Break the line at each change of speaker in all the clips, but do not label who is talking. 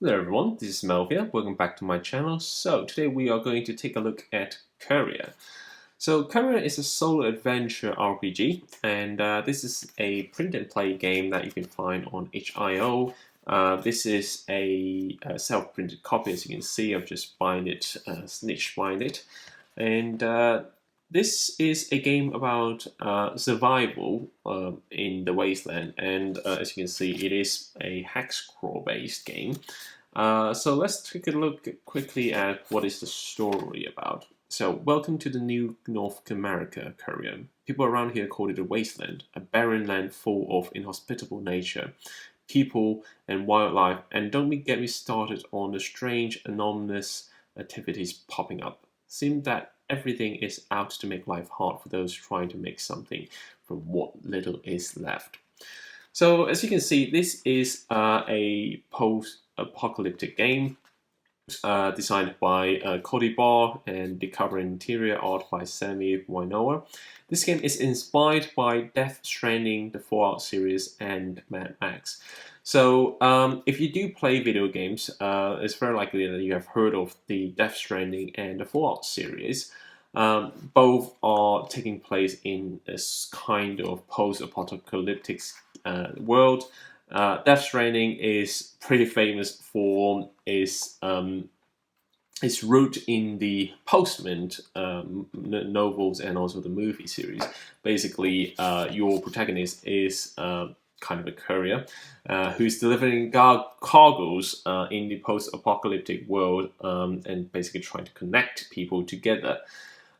Hello everyone, this is Mel here. Welcome back to my channel. So today we are going to take a look at Courier. So Courier is a solo adventure RPG, and this is a print and play game that you can find on itch.io. This is a self-printed copy, as you can see. I've just snitch bind it, and this is a game about survival in the Wasteland, and as you can see, it is a hex crawl based game. So let's take a look quickly at what is the story about. So, welcome to the new North America, Courier. People around here call it a wasteland, a barren land full of inhospitable nature, people and wildlife, and don't get me started on the strange, anomalous activities popping up. Seems that everything is out to make life hard for those trying to make something from what little is left. So, as you can see, this is a post-apocalyptic game designed by Courier and the cover and interior art by Sammy Winoa. This game is inspired by Death Stranding, the Fallout series, and Mad Max. So if you do play video games, it's very likely that you have heard of the Death Stranding and the Fallout series. Both are taking place in this kind of post-apocalyptic world. Death Stranding is pretty famous for its root in the Postman novels and also the movie series. Basically, your protagonist is kind of a courier who's delivering cargoes in the post-apocalyptic world and basically trying to connect people together.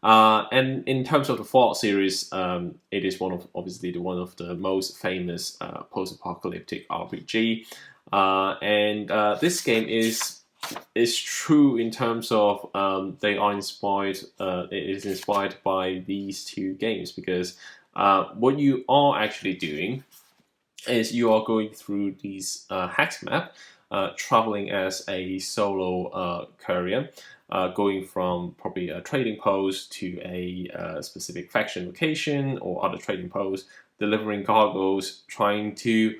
And in terms of the Fallout series, it is obviously one of the most famous post-apocalyptic RPG. And this game is true in terms of they are inspired. It is inspired by these two games because what you are actually doing is you are going through these hex map, traveling as a solo courier. Going from probably a trading post to a specific faction location or other trading posts, delivering cargoes, trying to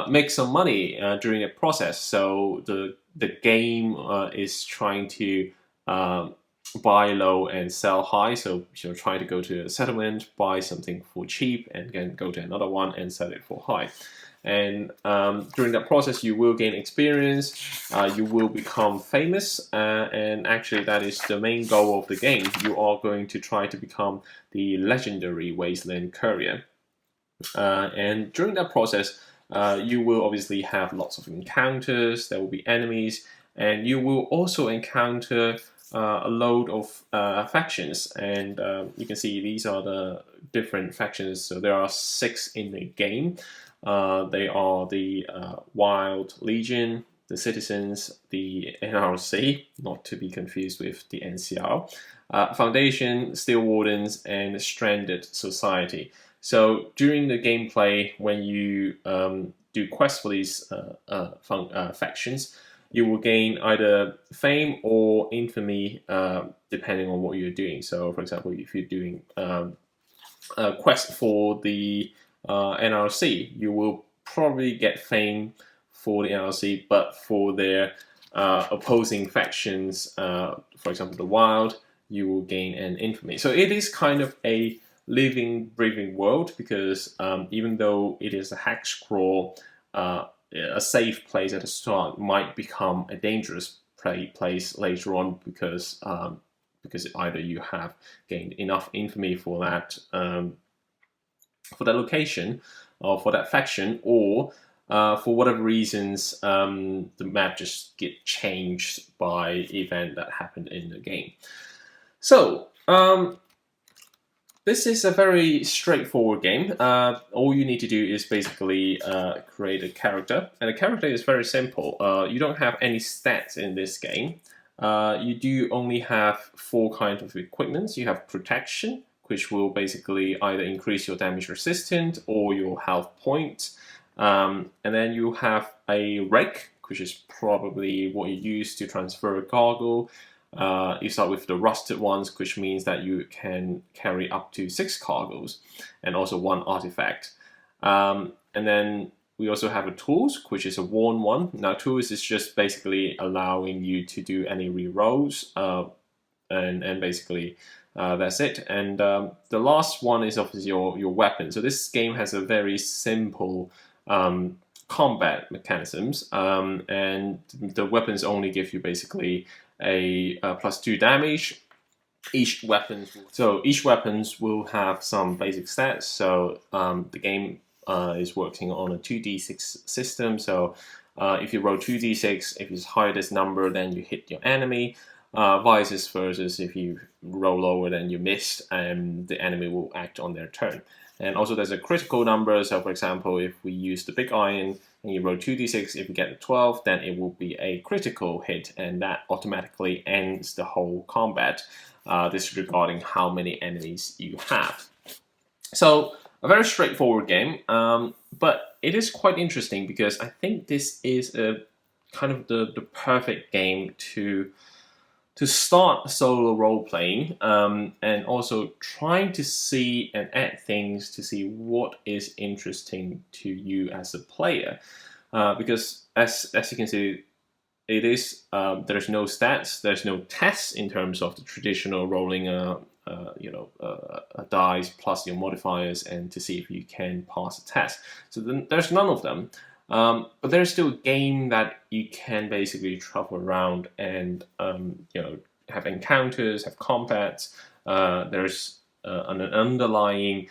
make some money during the process. So the game is trying to buy low and sell high. So you're trying to go to a settlement, buy something for cheap, and then go to another one and sell it for high. And during that process, you will gain experience, you will become famous, and actually that is the main goal of the game. You are going to try to become the legendary Wasteland Courier. And during that process, you will obviously have lots of encounters, there will be enemies, and you will also encounter a load of factions. And you can see these are the different factions. So there are 6 in the game. They are the Wild Legion, the Citizens, the NRC, not to be confused with the NCR, Foundation, Steel Wardens, and Stranded Society. So during the gameplay, when you do quests for these factions, you will gain either fame or infamy depending on what you're doing. So, for example, if you're doing a quest for the NRC, you will probably get fame for the NRC, but for their opposing factions, for example, the Wild, you will gain an infamy. So it is kind of a living, breathing world because even though it is a hex crawl, a safe place at the start might become a dangerous place later on because either you have gained enough infamy for that location or for that faction, or for whatever reasons the map just get changed by event that happened in the game. So this is a very straightforward game. All you need to do is basically create a character, and the character is very simple. You don't have any stats in this game. You do only have 4 kinds of equipment. You have protection, which will basically either increase your damage resistance or your health points. And then you have a rake, which is probably what you use to transfer a cargo. You start with the rusted ones, which means that you can carry up to 6 cargoes and also 1 artifact. And then we also have a tools, which is a worn one. Now tools is just basically allowing you to do any rerolls, and basically that's it. And the last one is obviously your weapon. So this game has a very simple combat mechanisms, and the weapons only give you basically a +2 damage. Each weapons will have some basic stats. So the game is working on a 2d6 system. So if you roll 2d6, if it's higher this number, then you hit your enemy. Vice versa, if you roll lower, then you missed, and the enemy will act on their turn. And also there's a critical number. So for example, if we use the big iron and you roll 2d6, if you get a 12, then it will be a critical hit, and that automatically ends the whole combat, disregarding how many enemies you have. So a very straightforward game, but it is quite interesting because I think this is a kind of the perfect game to start solo role playing, and also trying to see and add things to see what is interesting to you as a player, because as you can see, it is there's no stats, there's no tests in terms of the traditional rolling a dice plus your modifiers and to see if you can pass a test. So then there's none of them. But there's still a game that you can basically travel around and have encounters, have combats. There's an underlying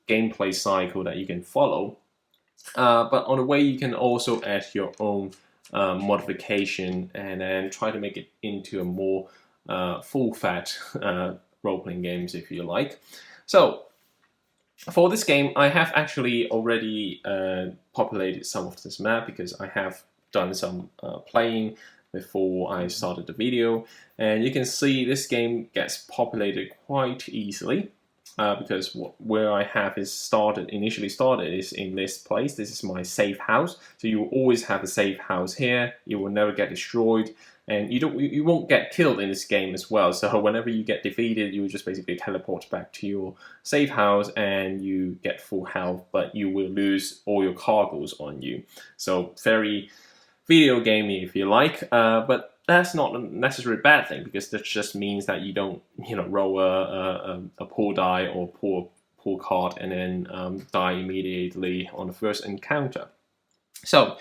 gameplay cycle that you can follow. But on the way, you can also add your own modification and then try to make it into a more full-fat role-playing games, if you like. So for this game, I have actually already populated some of this map because I have done some playing before I started the video, and you can see this game gets populated quite easily because where I have initially started is in this place. This is my safe house, so you will always have a safe house here. You will never get destroyed, and you won't get killed in this game as well. So whenever you get defeated, you will just basically teleport back to your safe house and you get full health, but you will lose all your cargoes on you. So very video gamey, if you like, but that's not a necessarily bad thing, because that just means that you don't roll a poor die or poor card and then die immediately on the first encounter. So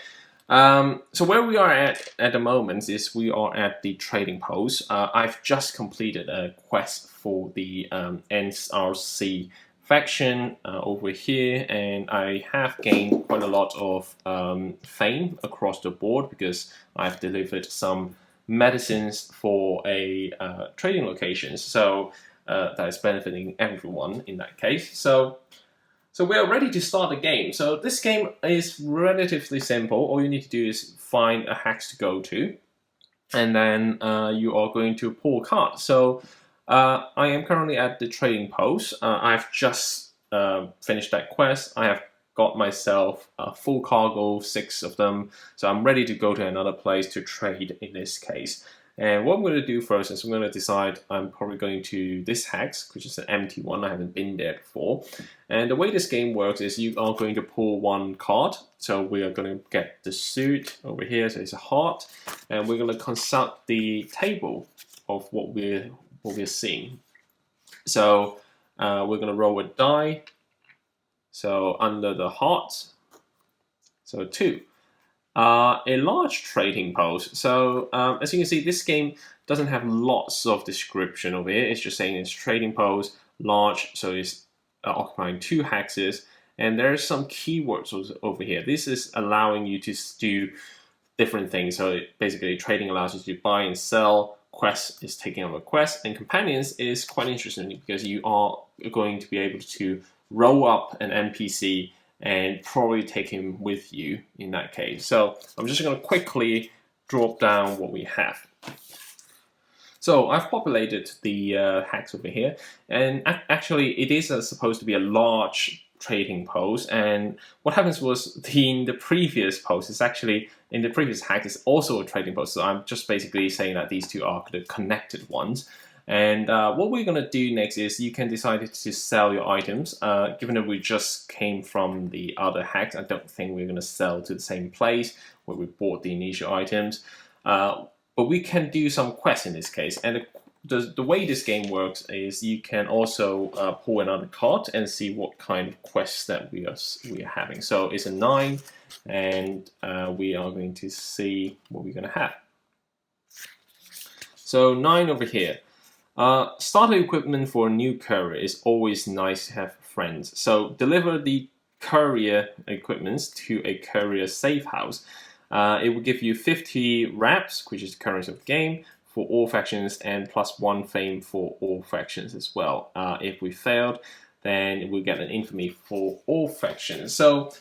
where we are at the moment is we are at the trading post. I've just completed a quest for the NRC faction over here, and I have gained quite a lot of fame across the board because I've delivered some medicines for a trading locations. So that is benefiting everyone in that case. So we are ready to start the game. So this game is relatively simple. All you need to do is find a hex to go to, and then you are going to pull a card. So I am currently at the trading post. I've just finished that quest. I have got myself a full cargo, 6 of them. So I'm ready to go to another place to trade in this case. And what I'm going to do first is I'm going to decide I'm probably going to this hex, which is an empty one. I haven't been there before. And the way this game works is you are going to pull one card. So we are going to get the suit over here. So it's a heart. And we're going to consult the table of what we're seeing. So we're going to roll a die. So under the heart, so 2. A large trading post. So as you can see, this game doesn't have lots of description over here. It's just saying it's trading post, large, so it's occupying 2 hexes. And there's some keywords over here. This is allowing you to do different things. So basically, trading allows you to buy and sell. Quest is taking over quest, and companions is quite interesting because you are going to be able to roll up an NPC and probably take him with you in that case. So I'm just going to quickly drop down what we have. So I've populated the hex over here, and actually it is supposed to be a large trading post. And what happens was in the previous post is actually in the previous hex is also a trading post. So I'm just basically saying that these two are the connected ones. And what we're going to do next is you can decide to sell your items. Given that we just came from the other hacks, I don't think we're going to sell to the same place where we bought the initial items. But we can do some quests in this case. And the way this game works is you can also pull another card and see what kind of quests that we are having. So it's a 9, and we are going to see what we're going to have. So 9 over here. Starter equipment for a new courier is always nice to have friends. So deliver the courier equipments to a courier safe house. It will give you 50 wraps, which is the currency of the game, for all factions, and +1 fame for all factions as well. If we failed, then we'll get an infamy for all factions. So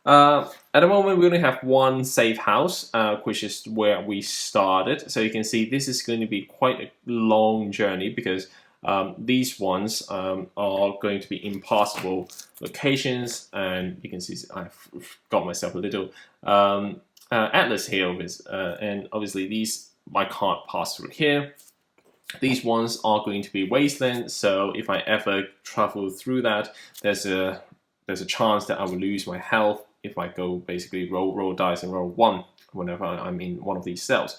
at the moment, we only have one safe house, which is where we started. So you can see this is going to be quite a long journey because these ones are going to be impossible locations. And you can see I've got myself a little atlas here, and obviously these I can't pass through here. These ones are going to be Wasteland. So if I ever travel through that, there's a chance that I will lose my health if I go basically roll dice and roll 1 whenever I'm in one of these cells.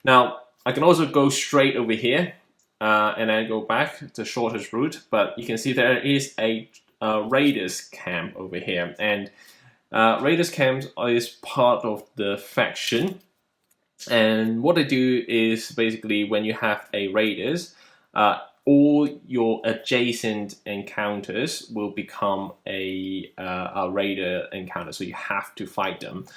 Now, I can also go straight over here and then go back the shortest route, but you can see there is a Raiders camp over here. And Raiders camp is part of the faction. And what they do is basically when you have a Raiders, all your adjacent encounters will become a Raider encounter, so you have to fight them.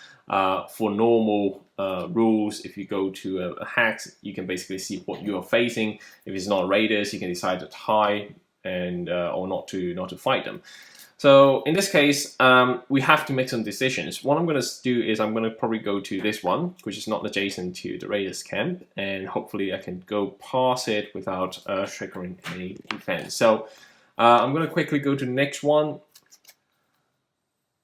For normal rules, if you go to a hacks, you can basically see what you are facing. If it's not Raiders, you can decide to tie and or not to fight them. So in this case, we have to make some decisions. What I'm going to do is I'm going to probably go to this one, which is not adjacent to the Raiders camp, and hopefully I can go past it without triggering any events. So I'm going to quickly go to the next one.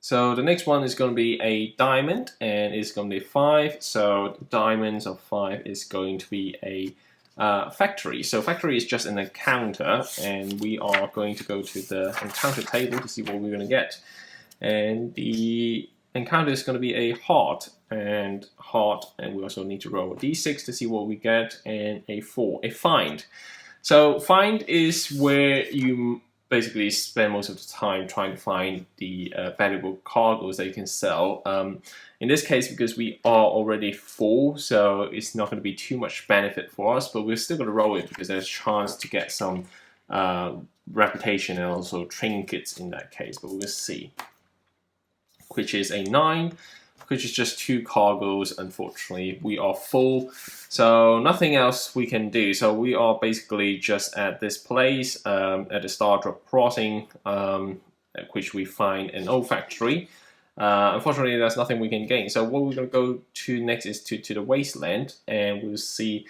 So the next one is going to be a diamond, and it's going to be 5. So diamonds of 5 is going to be a factory. So factory is just an encounter, and we are going to go to the encounter table to see what we're going to get. And the encounter is going to be a heart, and we also need to roll a d6 to see what we get, and a 4, a find. So find is where you basically spend most of the time trying to find the valuable cargoes that you can sell. In this case, because we are already full, so it's not going to be too much benefit for us, but we're still going to roll it because there's a chance to get some reputation and also trinkets in that case, but we'll see. Which is a 9, which is just 2 cargoes. Unfortunately, we are full, so nothing else we can do. So we are basically just at this place at the Star Drop Crossing, which we find an old factory. Unfortunately, there's nothing we can gain. So what we're going to go to next is to the Wasteland, and we'll see.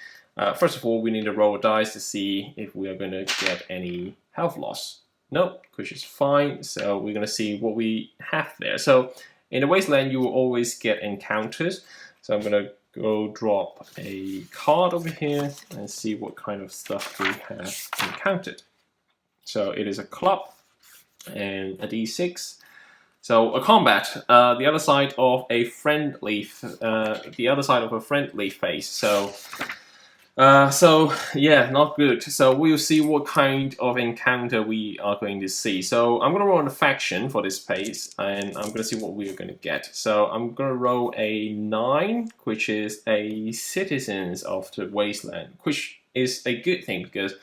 First of all, we need to roll dice to see if we are going to get any health loss. Nope, which is fine. So we're going to see what we have there. So in the Wasteland, you will always get encounters. So I'm going to go drop a card over here and see what kind of stuff we have encountered. So it is a club and a d6. So a combat, the other side of a friendly, face. So yeah, not good. So we'll see what kind of encounter we are going to see. So I'm going to roll on a faction for this phase, and I'm going to see what we're going to get. So I'm going to roll a 9, which is a citizens of the Wasteland, which is a good thing because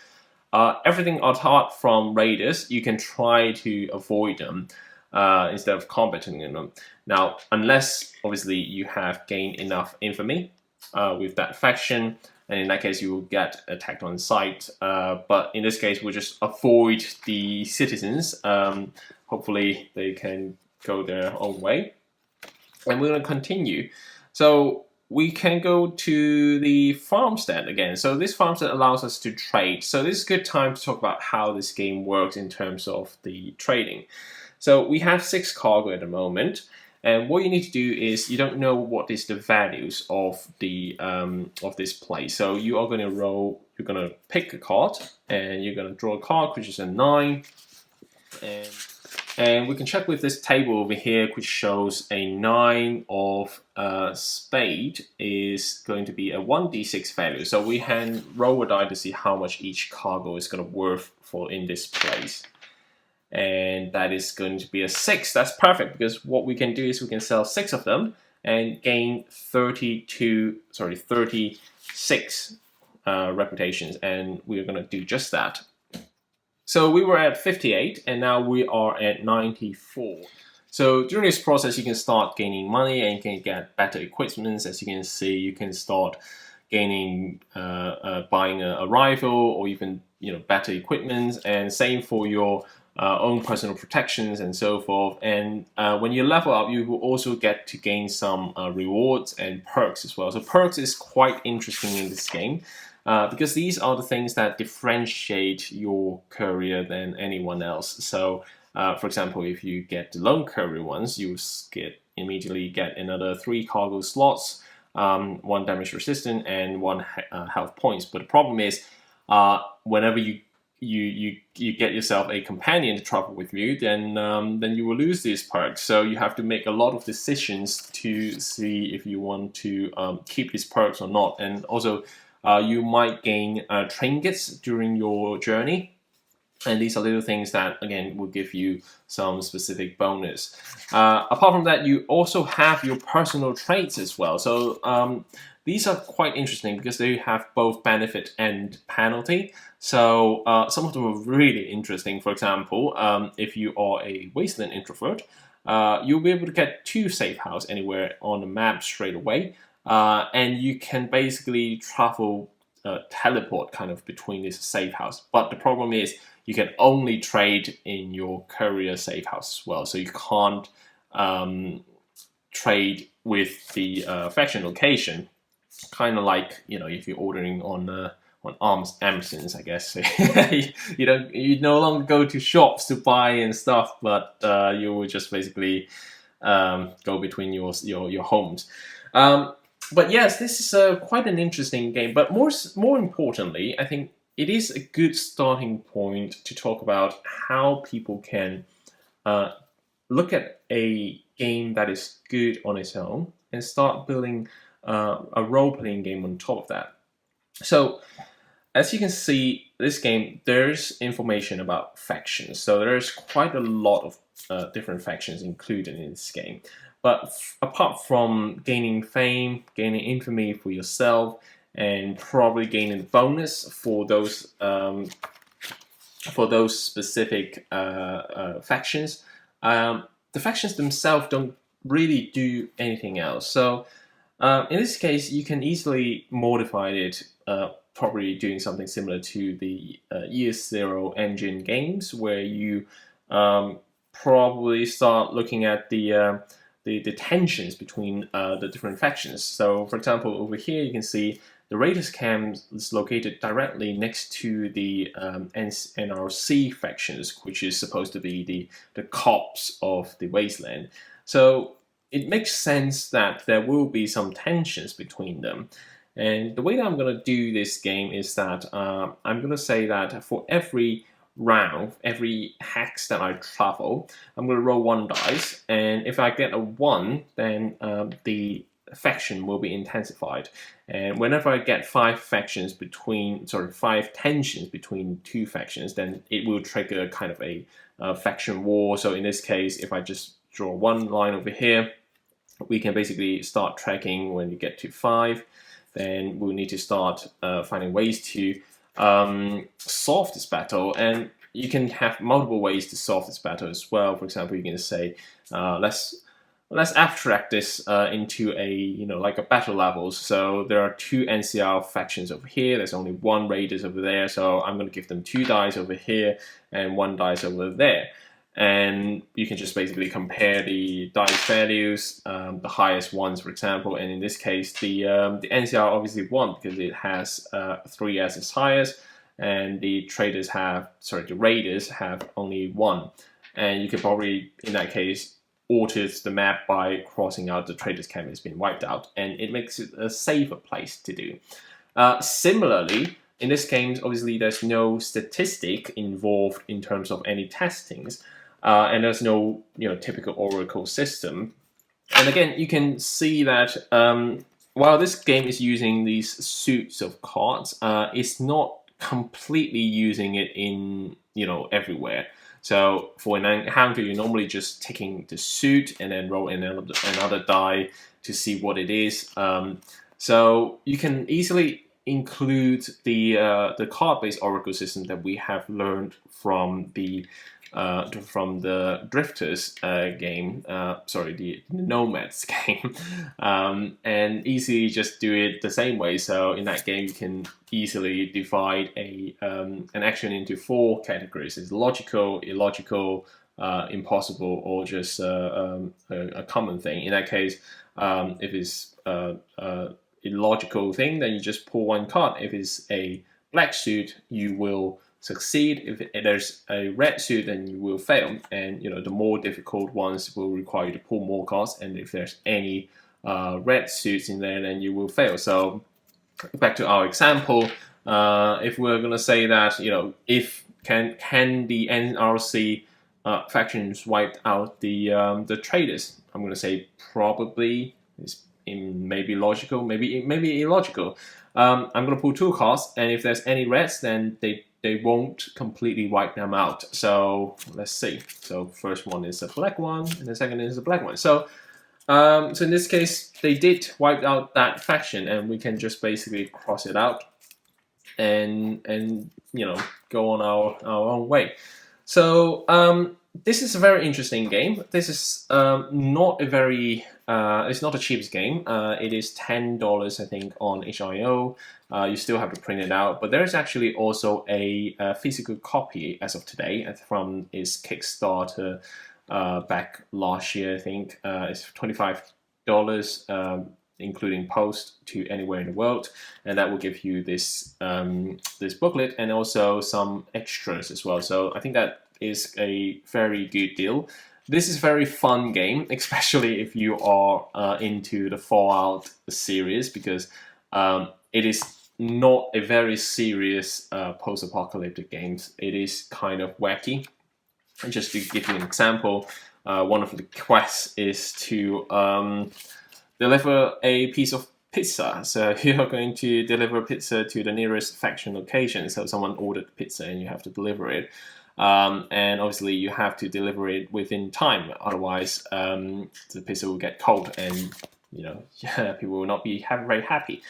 everything apart from Raiders, you can try to avoid them. Instead of combating them. Now, unless obviously you have gained enough infamy with that faction, and in that case you will get attacked on sight. But in this case, we'll just avoid the citizens. Hopefully they can go their own way. And we're going to continue. So we can go to the farmstead again. So this farmstead allows us to trade. So this is a good time to talk about how this game works in terms of the trading. So we have 6 cargo at the moment, And what you need to do is you don't know what is the values of the of this place. So you are going to roll. You're going to pick a card, and you're going to draw a card which is a 9, and we can check with this table over here, which shows a 9 of spade is going to be a 1d6 value. So we can roll a die to see how much each cargo is going to worth for in this place. And that is going to be a 6. That's perfect, because what we can do is we can sell 6 of them and gain 36 reputations, and we're going to do just that. So we were at 58, and now we are at 94. So during this process, you can start gaining money, and you can get better equipment. As you can see, you can start gaining, buying a rifle, or even better equipment, and same for your own personal protections and so forth. And when you level up, you will also get to gain some rewards and perks as well. So perks is quite interesting in this game because these are the things that differentiate your courier than anyone else. So for example, if you get the lone courier ones, you immediately get another 3 cargo slots, 1 damage resistant, and 1 health points. But the problem is whenever you get yourself a companion to travel with you, then you will lose these perks. So you have to make a lot of decisions to see if you want to keep these perks or not. And also, you might gain trinkets during your journey. And these are little things that, again, will give you some specific bonus. Apart from that, you also have your personal traits as well. So these are quite interesting because they have both benefit and penalty. So some of them are really interesting. For example, if you are a Wasteland introvert, you'll be able to get 2 safe houses anywhere on the map straight away. And you can basically teleport kind of between this safe house. But the problem is you can only trade in your courier safe house as well. So you can't trade with the faction location. Kind of like, if you're ordering on Amazon's, I guess. you no longer go to shops to buy and stuff, but you will just basically go between your homes. But yes, this is quite an interesting game. But more importantly, I think it is a good starting point to talk about how people can look at a game that is good on its own and start building a role-playing game on top of that. So, as you can see, this game, there's information about factions. So there's quite a lot of different factions included in this game. But apart from gaining fame, gaining infamy for yourself, and probably gaining bonus for those specific factions, the factions themselves don't really do anything else. So in this case, you can easily modify it, probably doing something similar to the Year Zero engine games, where you probably start looking at the tensions between the different factions. So, for example, over here you can see the Raiders camp is located directly next to the NRC factions, which is supposed to be the cops of the Wasteland. So it makes sense that there will be some tensions between them. And the way that I'm going to do this game is that I'm going to say that for every round, every hex that I travel, I'm going to roll 1 dice, and if I get a 1, then the faction will be intensified. And whenever I get 5 tensions between 2 factions, then it will trigger kind of a faction war. So in this case, if I just draw 1 line over here, we can basically start tracking when you get to 5. Then we'll need to start finding ways to solve this battle, and you can have multiple ways to solve this battle as well. For example, you can say, let's abstract this into a like a battle levels. So there are 2 NCR factions over here. There's only 1 Raiders over there, so I'm going to give them 2 dice over here and 1 dice over there. And you can just basically compare the dice values, the highest ones, for example. And in this case, the NCR obviously won because it has 3 as its highest, and the Raiders have only 1. And you could probably, in that case, alters the map by crossing out the trader's camp has been wiped out, and it makes it a safer place to do. Similarly, in this game, obviously there's no statistic involved in terms of any testings, and there's no typical Oracle system. And again, you can see that while this game is using these suits of cards, it's not completely using it in everywhere. So for an encounter, you're normally just taking the suit and then roll in another die to see what it is. So you can easily include the card-based Oracle system that we have learned from the Drifters game, sorry, the Nomads game, and easily just do it the same way. So in that game, you can easily divide an action into 4 categories: it's logical, illogical, impossible, or just a common thing. In that case, if it's illogical thing, then you just pull 1 card. If it's a black suit, you will succeed. If there's a red suit, then you will fail. And the more difficult ones will require you to pull more cards. And if there's any red suits in there, then you will fail. So back to our example, if we're gonna say that if can the NRC factions wipe out the traders, I'm gonna say probably. It's maybe logical, maybe illogical. I'm gonna pull 2 cards, and if there's any reds, then they won't completely wipe them out. So let's see. So first one is a black one, and the second is a black one. So so in this case, they did wipe out that faction, and we can just basically cross it out and go on our own way. So this is a very interesting game. This is not a very it's not the cheapest game. It is $10, I think, on HIO. You still have to print it out, but there's actually also a physical copy as of today from its Kickstarter back last year. I think it's $25, including post to anywhere in the world, and that will give you this this booklet and also some extras as well. So I think that is a very good deal. This is a very fun game, especially if you are into the Fallout series, because it is not a very serious post-apocalyptic game. It is kind of wacky. And just to give you an example, one of the quests is to deliver a piece of pizza. So you're going to deliver pizza to the nearest faction location. So someone ordered pizza and you have to deliver it. And obviously you have to deliver it within time, otherwise the pizza will get cold and people will not be very happy.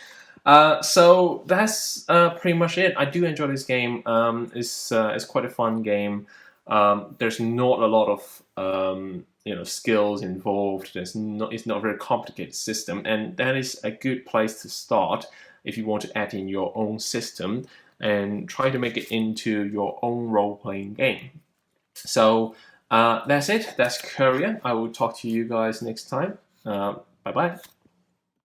So that's pretty much it. I do enjoy this game. It's quite a fun game. There's not a lot of skills involved. It's not a very complicated system, and that is a good place to start if you want to add in your own system and try to make it into your own role-playing game. So that's it. That's Courier. I will talk to you guys next time. Bye-bye.